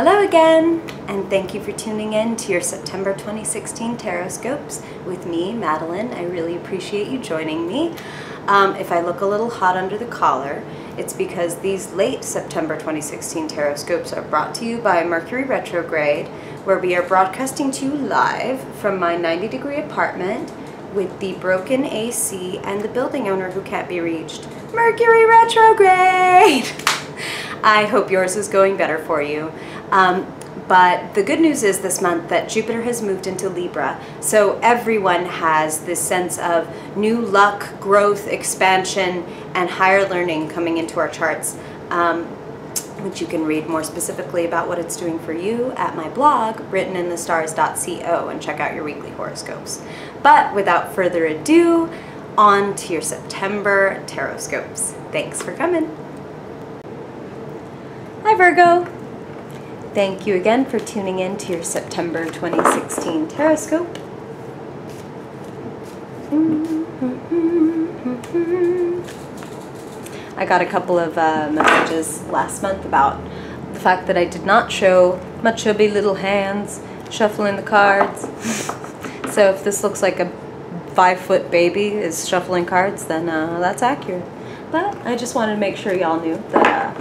Hello again, and thank you for tuning in to your September 2016 Taroscopes with me, Madeline. I really appreciate you joining me. If I look a little hot under the collar, it's because these late September 2016 Taroscopes are brought to you by Mercury retrograde, where we are broadcasting to you live from my 90-degree apartment with the broken AC and the building owner who can't be reached. Mercury retrograde! I hope yours is going better for you. But the good news is this month that Jupiter has moved into Libra, so everyone has this sense of new luck, growth, expansion, and higher learning coming into our charts, which you can read more specifically about what it's doing for you at my blog, writteninthestars.co, and check out your weekly horoscopes. But without further ado, on to your September Taroscopes. Thanks for coming. Hi Virgo! Thank you again for tuning in to your September 2016 Taroscope. I got a couple of messages last month about the fact that I did not show my chubby little hands shuffling the cards. So if this looks like a 5-foot baby is shuffling cards, then that's accurate. But I just wanted to make sure y'all knew that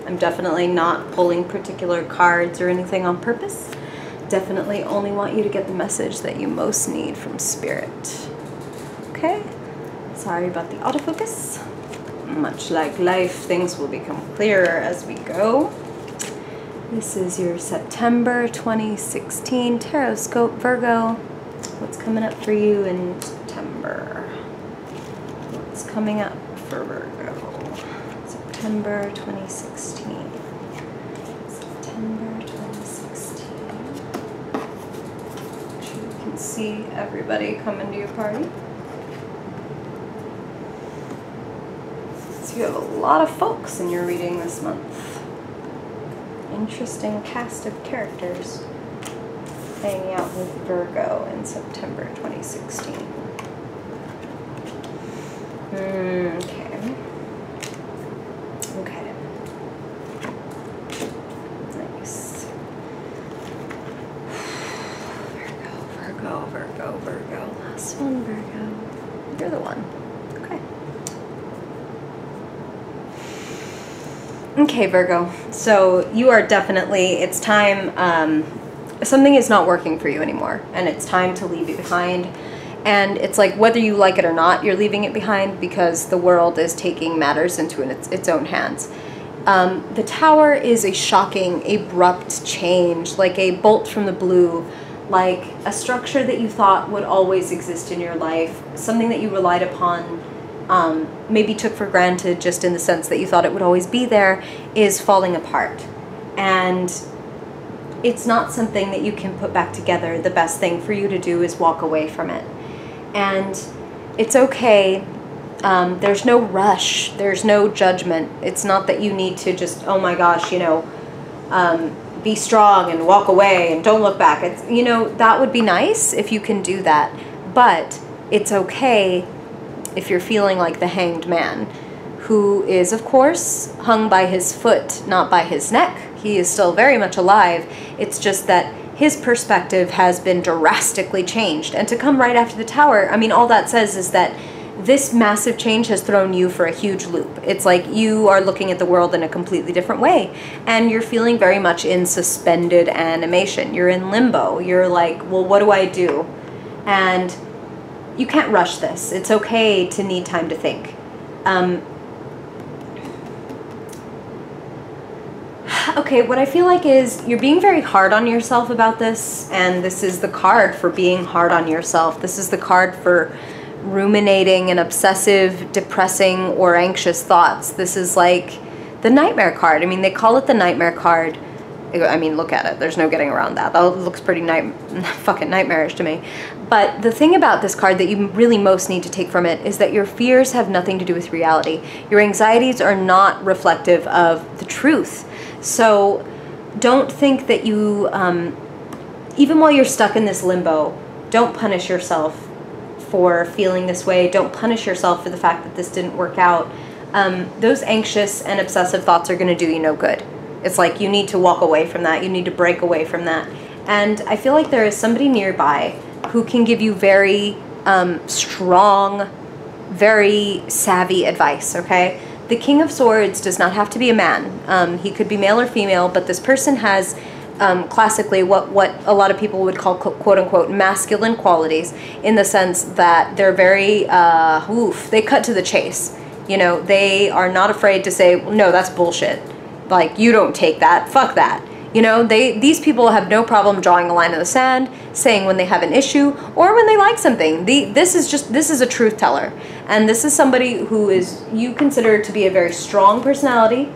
I'm definitely not pulling particular cards or anything on purpose. Definitely only want you to get the message that you most need from Spirit. Okay? Sorry about the autofocus. Much like life, things will become clearer as we go. This is your September 2016 Taroscope, Virgo. What's coming up for you in September? What's coming up for Virgo? September 2016. September 2016. Make sure you can see everybody coming to your party. So you have a lot of folks in your reading this month. Interesting cast of characters hanging out with Virgo in September 2016. Okay. Okay. Nice. Virgo. Last one, Virgo. You're the one. Okay. Okay, Virgo. So you are definitely, it's time, something is not working for you anymore, and it's time to leave it behind. And it's like, whether you like it or not, you're leaving it behind because the world is taking matters into its own hands. The Tower is a shocking, abrupt change, like a bolt from the blue, like a structure that you thought would always exist in your life, something that you relied upon, maybe took for granted just in the sense that you thought it would always be there, is falling apart. And it's not something that you can put back together. The best thing for you to do is walk away from it. And it's okay. There's no rush. There's no judgment. It's not that you need to just, oh my gosh, you know, be strong and walk away and don't look back. It's, you know, that would be nice if you can do that. But it's okay if you're feeling like the Hanged Man, who is, of course, hung by his foot, not by his neck. He is still very much alive. It's just that his perspective has been drastically changed. And to come right after the Tower, I mean, all that says is that this massive change has thrown you for a huge loop. It's like you are looking at the world in a completely different way. And you're feeling very much in suspended animation. You're in limbo. You're like, well, what do I do? And you can't rush this. It's okay to need time to think. Okay, what I feel like is you're being very hard on yourself about this, and this is the card for being hard on yourself. This is the card for ruminating and obsessive, depressing, or anxious thoughts. This is like the nightmare card. I mean, they call it the nightmare card. I mean, look at it. There's no getting around that. That looks pretty fucking nightmarish to me. But the thing about this card that you really most need to take from it is that your fears have nothing to do with reality. Your anxieties are not reflective of the truth. So don't think that you, even while you're stuck in this limbo, don't punish yourself for feeling this way. Don't punish yourself for the fact that this didn't work out. Those anxious and obsessive thoughts are going to do you no good. It's like you need to walk away from that. You need to break away from that. And I feel like there is somebody nearby who can give you very strong, very savvy advice, okay? The King of Swords does not have to be a man. He could be male or female, but this person has classically what a lot of people would call quote-unquote masculine qualities, in the sense that they're very, they cut to the chase. You know, they are not afraid to say, no, that's bullshit. Like, you don't take that, fuck that. You know, these people have no problem drawing a line in the sand, saying when they have an issue or when they like something. This is a truth teller. And this is somebody who you consider to be a very strong personality.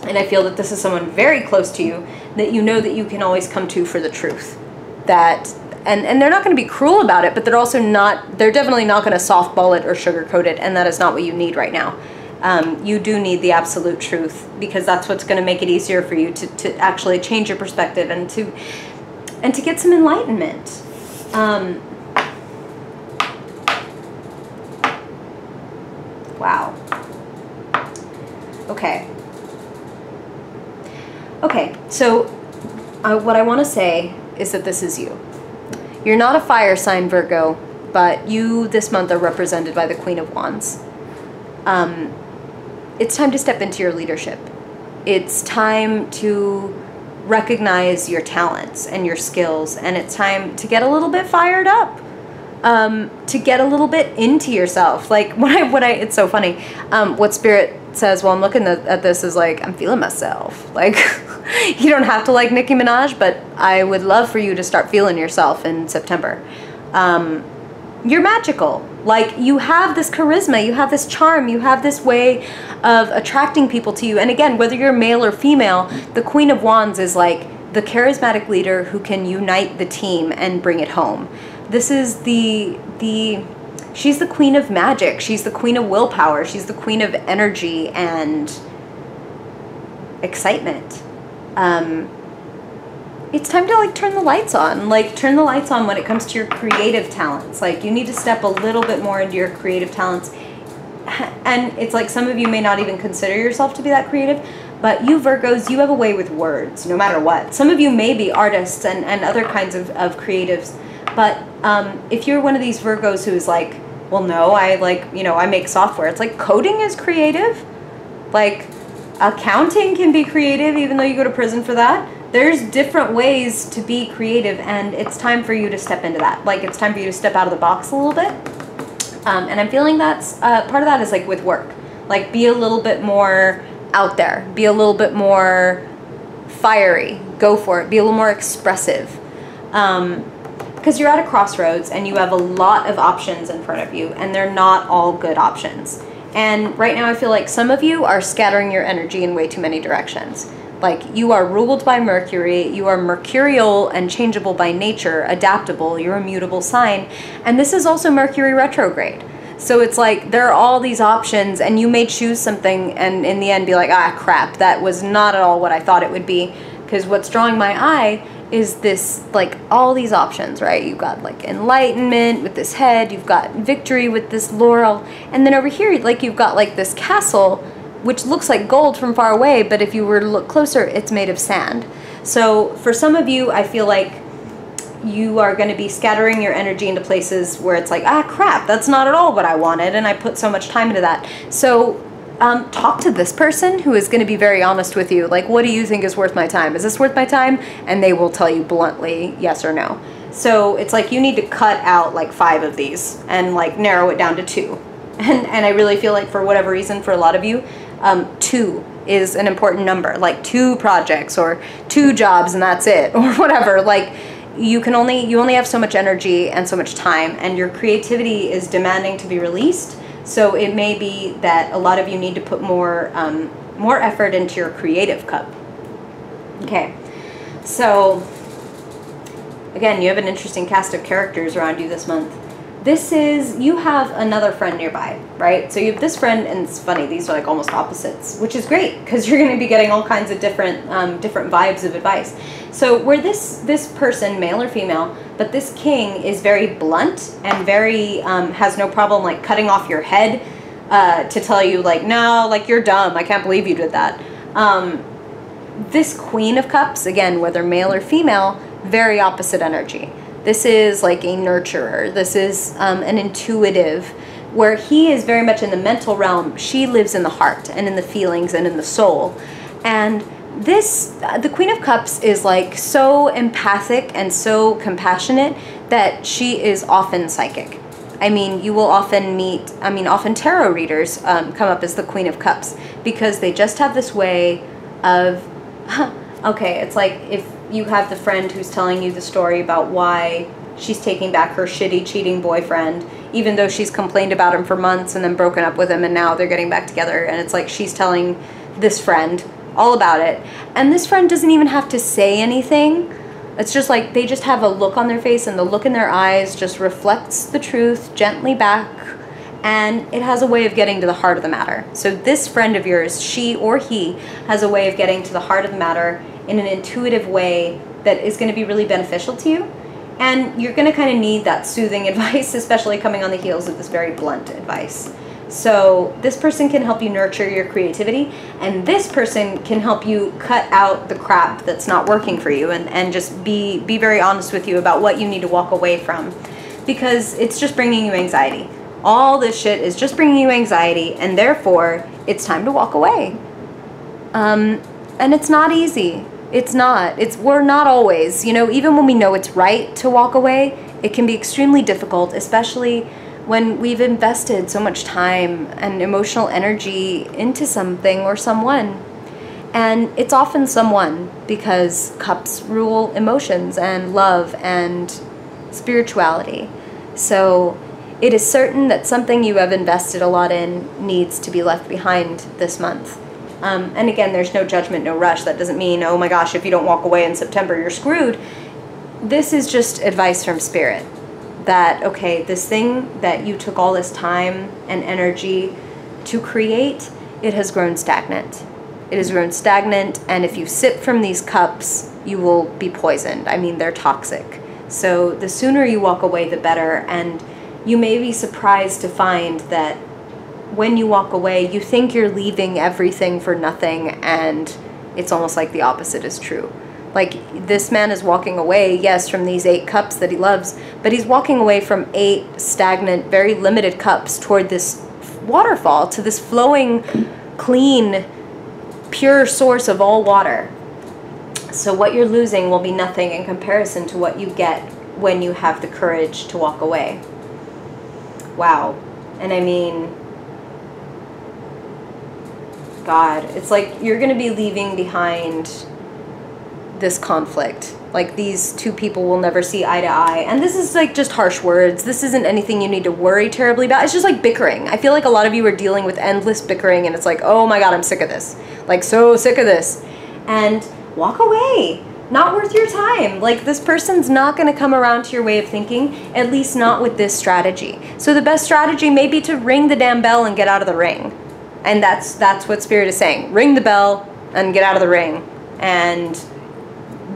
And I feel that this is someone very close to you that you know that you can always come to for the truth. And they're not going to be cruel about it, but they're definitely not going to softball it or sugarcoat it. And that is not what you need right now. You do need the absolute truth, because that's what's going to make it easier for you to actually change your perspective and to get some enlightenment. Wow. Okay, so what I want to say is that this is you. You're not a fire sign, Virgo, but you this month are represented by the Queen of Wands. It's time to step into your leadership. It's time to recognize your talents and your skills, and it's time to get a little bit fired up, to get a little bit into yourself. Like it's so funny. What Spirit says while I'm looking at this is like, I'm feeling myself. Like, you don't have to like Nicki Minaj, but I would love for you to start feeling yourself in September. You're magical. Like, you have this charisma, you have this charm, you have this way of attracting people to you. And again, whether you're male or female, the Queen of Wands is like the charismatic leader who can unite the team and bring it home. This is she's the queen of magic. She's the queen of willpower. She's the queen of energy and excitement. It's time to like turn the lights on. Like, turn the lights on when it comes to your creative talents. Like, you need to step a little bit more into your creative talents. And it's like, some of you may not even consider yourself to be that creative, but you Virgos, you have a way with words, no matter what. Some of you may be artists and other kinds of creatives, but if you're one of these Virgos who's like, well, no, I make software. It's like, coding is creative. Like, accounting can be creative, even though you go to prison for that. There's different ways to be creative, and it's time for you to step into that. Like, it's time for you to step out of the box a little bit. And I'm feeling that's part of that is like with work. Like, be a little bit more out there. Be a little bit more fiery. Go for it. Be a little more expressive. Because you're at a crossroads and you have a lot of options in front of you, and they're not all good options. And right now I feel like some of you are scattering your energy in way too many directions. Like, you are ruled by Mercury, you are mercurial and changeable by nature, adaptable, you're a mutable sign, and this is also Mercury retrograde. So it's like, there are all these options, and you may choose something and in the end be like, ah, crap, that was not at all what I thought it would be. Because what's drawing my eye is this, like, all these options, right? You've got like enlightenment with this head, you've got victory with this laurel, and then over here, like, you've got like this castle which looks like gold from far away, but if you were to look closer, it's made of sand. So for some of you, I feel like you are going to be scattering your energy into places where it's like, ah, crap, that's not at all what I wanted, and I put so much time into that. So talk to this person who is going to be very honest with you. Like, what do you think is worth my time? Is this worth my time? And they will tell you bluntly yes or no. So it's like, you need to cut out like 5 of these and like narrow it down to 2. And I really feel like, for whatever reason, for a lot of you, 2 is an important number. Like 2 projects or 2 jobs and that's it, or whatever. Like, you only have so much energy and so much time, and your creativity is demanding to be released. So it may be that a lot of you need to put more effort into your creative cup. Okay, so again, you have an interesting cast of characters around you this month. You have another friend nearby, right? So you have this friend, and it's funny, these are like almost opposites, which is great, because you're going to be getting all kinds of different vibes of advice. So where this person, male or female, but this king is very blunt and very, has no problem like cutting off your head to tell you like, no, like, you're dumb, I can't believe you did that. this Queen of Cups, again, whether male or female, very opposite energy. This is like a nurturer. This is an intuitive, where he is very much in the mental realm. She lives in the heart and in the feelings and in the soul. And this, the Queen of Cups is like so empathic and so compassionate that she is often psychic. I mean, you will often meet, often tarot readers come up as the Queen of Cups because they just have this way of, okay, it's like if you have the friend who's telling you the story about why she's taking back her shitty, cheating boyfriend, even though she's complained about him for months and then broken up with him and now they're getting back together. And it's like she's telling this friend all about it. And this friend doesn't even have to say anything. It's just like they just have a look on their face, and the look in their eyes just reflects the truth gently back, and it has a way of getting to the heart of the matter. So this friend of yours, she or he, has a way of getting to the heart of the matter in an intuitive way that is going to be really beneficial to you. And you're going to kind of need that soothing advice, especially coming on the heels of this very blunt advice. So this person can help you nurture your creativity, and this person can help you cut out the crap that's not working for you, and just be very honest with you about what you need to walk away from, because it's just bringing you anxiety. All this shit is just bringing you anxiety, and therefore it's time to walk away. And it's not easy. It's not. We're not always, even when we know it's right to walk away, it can be extremely difficult, especially when we've invested so much time and emotional energy into something or someone. And it's often someone, because cups rule emotions and love and spirituality. So it is certain that something you have invested a lot in needs to be left behind this month. And again, there's no judgment, no rush. That doesn't mean, oh my gosh, if you don't walk away in September, you're screwed. This is just advice from Spirit. That, okay, this thing that you took all this time and energy to create, it has grown stagnant. It has grown stagnant, and if you sip from these cups, you will be poisoned. I mean, they're toxic. So the sooner you walk away, the better. And you may be surprised to find that when you walk away, you think you're leaving everything for nothing, and it's almost like the opposite is true. Like, this man is walking away, yes, from these 8 cups that he loves, but he's walking away from 8 stagnant, very limited cups toward this waterfall, to this flowing, clean, pure source of all water. So what you're losing will be nothing in comparison to what you get when you have the courage to walk away. Wow. And I mean, God, it's like you're going to be leaving behind this conflict. Like, these two people will never see eye to eye, and this is like just harsh words. This isn't anything you need to worry terribly about. It's just like bickering. I feel like a lot of you are dealing with endless bickering, and it's like, oh my God, I'm sick of this. Like, so sick of this. And walk away. Not worth your time. Like, this person's not going to come around to your way of thinking, at least not with this strategy. So the best strategy may be to ring the damn bell and get out of the ring. And that's what Spirit is saying. Ring the bell and get out of the ring. And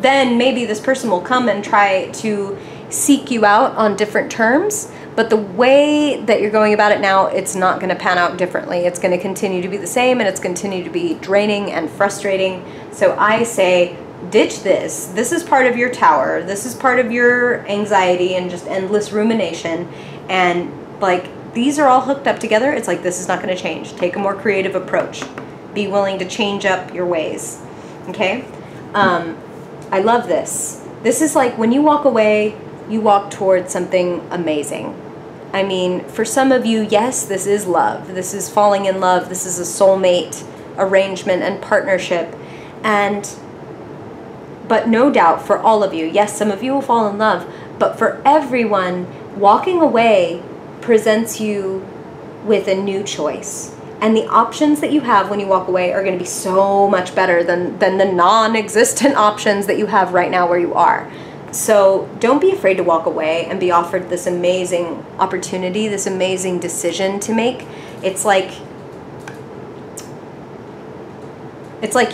then maybe this person will come and try to seek you out on different terms. But the way that you're going about it now, it's not going to pan out differently. It's going to continue to be the same, and it's continue to be draining and frustrating. So I say, ditch this. This is part of your tower. This is part of your anxiety and just endless rumination. And like, these are all hooked up together. It's like, this is not going to change. Take a more creative approach. Be willing to change up your ways. Okay? I love this. This is like, when you walk away, you walk towards something amazing. I mean, for some of you, yes, this is love. This is falling in love. This is a soulmate arrangement and partnership. But no doubt for all of you, yes, some of you will fall in love, but for everyone, walking away presents you with a new choice. And the options that you have when you walk away are going to be so much better than the non-existent options that you have right now where you are. So don't be afraid to walk away and be offered this amazing opportunity, this amazing decision to make. It's like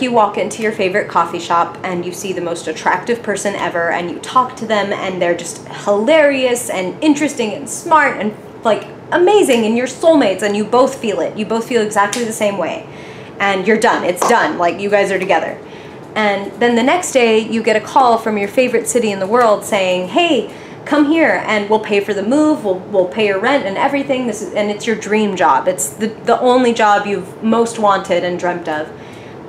you walk into your favorite coffee shop and you see the most attractive person ever, and you talk to them and they're just hilarious and interesting and smart and like amazing, and you're soulmates, and you both feel it. You both feel exactly the same way, and you're done. It's done. Like, you guys are together. And then the next day you get a call from your favorite city in the world saying, hey, come here and we'll pay for the move, we'll pay your rent and everything. And it's your dream job. It's the only job you've most wanted and dreamt of.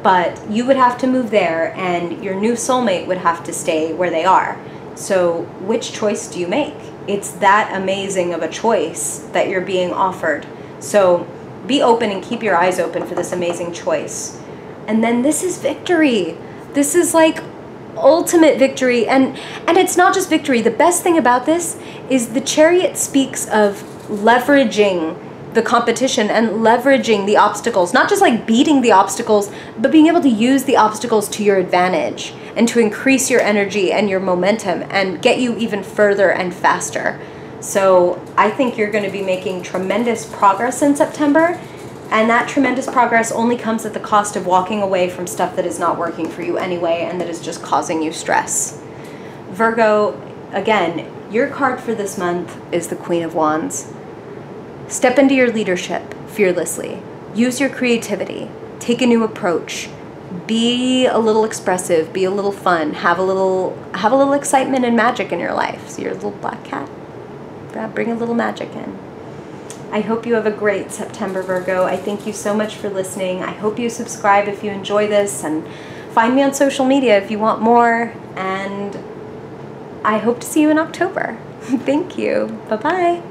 But you would have to move there and your new soulmate would have to stay where they are. So which choice do you make? It's that amazing of a choice that you're being offered. So be open and keep your eyes open for this amazing choice. And then this is victory. This is like ultimate victory. And it's not just victory. The best thing about this is the Chariot speaks of leveraging the competition and leveraging the obstacles, not just like beating the obstacles, but being able to use the obstacles to your advantage and to increase your energy and your momentum and get you even further and faster. So I think you're going to be making tremendous progress in September, and that tremendous progress only comes at the cost of walking away from stuff that is not working for you anyway and that is just causing you stress. Virgo, again, your card for this month is the Queen of Wands. Step into your leadership fearlessly. Use your creativity. Take a new approach. Be a little expressive. Be a little fun. Have a little excitement and magic in your life. So you're a little black cat. Bring a little magic in. I hope you have a great September, Virgo. I thank you so much for listening. I hope you subscribe if you enjoy this, and find me on social media if you want more. And I hope to see you in October. Thank you. Bye-bye.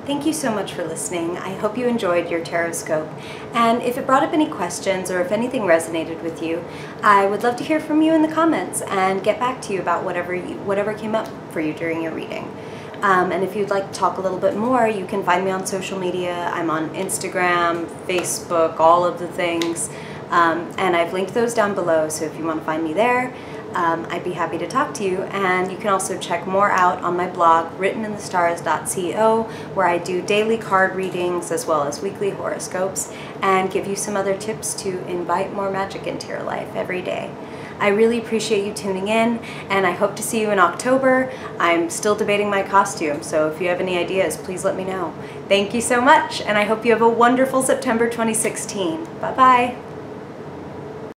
Thank you so much for listening. I hope you enjoyed your Taroscope. And if it brought up any questions or if anything resonated with you, I would love to hear from you in the comments and get back to you about whatever came up for you during your reading. And if you'd like to talk a little bit more, you can find me on social media. I'm on Instagram, Facebook, all of the things. And I've linked those down below, so if you want to find me there, I'd be happy to talk to you. And you can also check more out on my blog, writteninthestars.co, where I do daily card readings as well as weekly horoscopes and give you some other tips to invite more magic into your life every day. I really appreciate you tuning in, and I hope to see you in October. I'm still debating my costume, so if you have any ideas, please let me know. Thank you so much, and I hope you have a wonderful September 2016. Bye-bye.